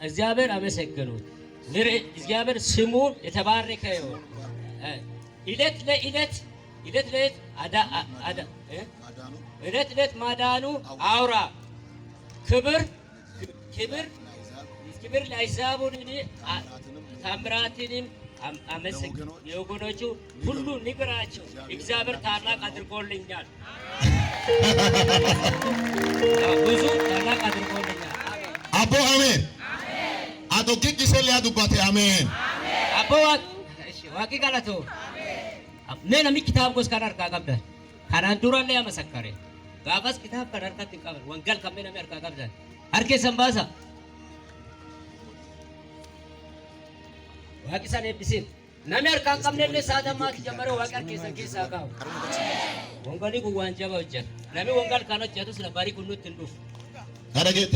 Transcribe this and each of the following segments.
እግዚአብሔር አመሰገኑት። እግዚአብሔር ስሙ የተባረከ ይሁን። ዕለት ለዕለት ማዳኑ አውራ ክብር ለአሕዛብን ታምራትንም የወገኖቹ ሁሉ ንገራቸው። እግዚአብሔር ታላቅ አድርጎልኛል፣ ብዙ ታላቅ አድርጎልኛል። አቦ አሜን። አቶ ኪኪሰል ያዱባቴ አሜን። አቦ ዋቂ ጋላቶ ምን አሚ ኪታብ ጎስ ካናር ካቀብደ ካናን ዱራለ ያመሰከረ ጋፋስ ኪታብ ካናር ካትቀበል ወንጌል ከምን አሚ አርካ ቀብደ አርኬ ሰንባሳ ዋቂ ሳኔ ቢሲል ናሚ አርካ ቀምነለ ሳደማት ጀመረ ዋቂ አርኬ ሰንኬሳ ጋው ወንጌል ጉዋን ጀባውጀ ናሚ ወንጌል ካኖች ያቱስ ለባሪ ኩኑት እንዱፍ አረገቴ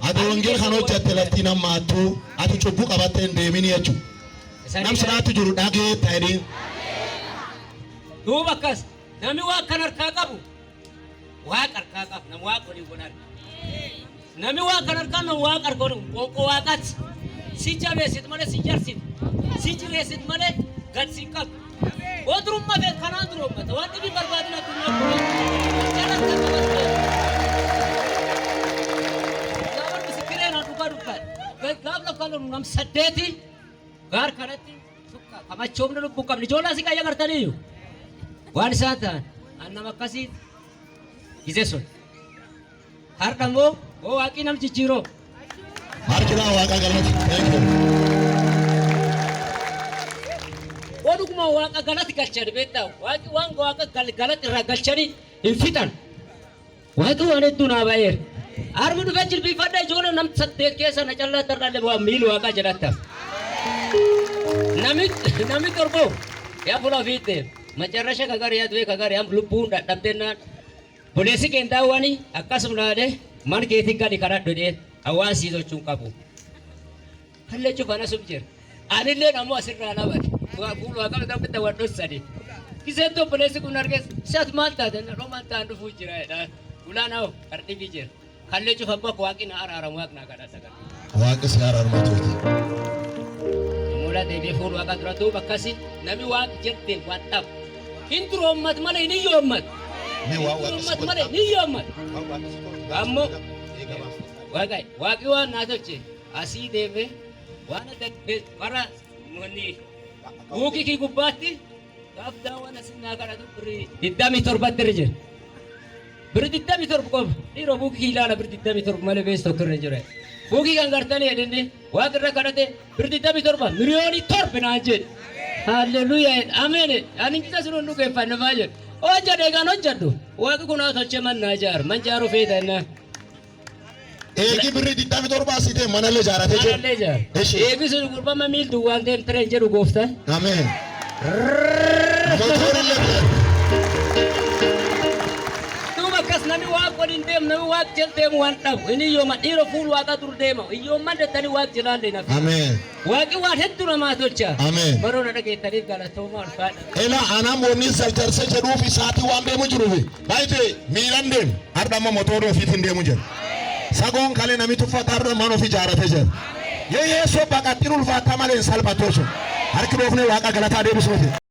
አቶ ወንጌል ካኖች አተለፍቲና ማቱ አቶ ጩቡ ቀባተ እንደሚን ያቹ nam salaatu jiru dhagee ta'ee duuba akkas namni waa kan harkaa qabu waa harkaa qabu nam waa qolii godhan namni waa kan harkaa nam waa qarqoon qoqqoo waaqaati si jabeessit malee si jarsit si jireessit malee gad si qabu oturummaa fee kanaan dura uummata waan dhibi barbaadina addunyaa jalan kan qabatee gaafa misikireen dhugaa gaaf lafa nam saddeeti ጋር ከረቲ ሱካ ከማቾም ነው ቡቀም ልጆላ ሲጋ ያገርተኒዩ ዋን ሳታ አና መካሲ ይዘሶን ካር ደሞ ኦ ዋቂ ነም ጅጅሮ ማርኪና ዋቃ ገለት ወዱግማ ዋቃ ገለት ገልቸሪ ቤታው ዋቂ ዋን ዋቃ ገለት ረገልቸሪ እንፊጣን ዋቂ ወነዱና ባየር አርሙዱ ፈጅል ቢፈዳ ጆለ ነም ሰደት ከሰ ነጨላ ተራለ ሚል ዋቃ ጀራታ nami torbo ya pula fite macarasha kagar ya tuwe kagar ya lupu ndak dabdena polisi kendawani akasum nade man ke tinggal di karat dode awasi to cungkapu halle cu bana subjir anille namu asirna nabat wa bulu akal dapat tawadus sadi kisento polisi kunar ke sat manta den romanta andu fujira da ulanao arti bijir halle cu habba waqin araram waq na kada sagar waqis arar matoti de befur wakat ratu bakasi nami wak jerte watap hindro ummat male ini ummat ummat male ini ummat kamu wakai wakiwan natoche asi deve wana de para moni buki ki kubati kafda wana sinna kana tu beri didami torbat terje beri didami torb iro buki lala beri didami torb male besto kerjure buki kan gartani edeni wakra kanate berdita bitorba milioni torbe naje haleluya amen ani kita suruh nuke fanne maje o jade kan o jaddu wak kuna toche man najar manjaru fedana egi berdita bitorba site manale jarate je manale jar egi suru kurba ma mil duwan den trenjeru gofta amen motorille kas nami wak kodin dem nami wak jeltem wantam ini yo mat iro ful waka tur dem iyo man de tani wak jelande na amen waki wat hettu na matolcha amen baro na dage tani gala to mar fa ela ana moni saltar se jeru fi sati wambe mu jurubi baite mirandem arda ma motoro fi tinde mu jer sagon kale nami tu fatar mano fi jarate jer ye yeso bakatirul fatamale salbatosho har kibo fune waka galata de bisote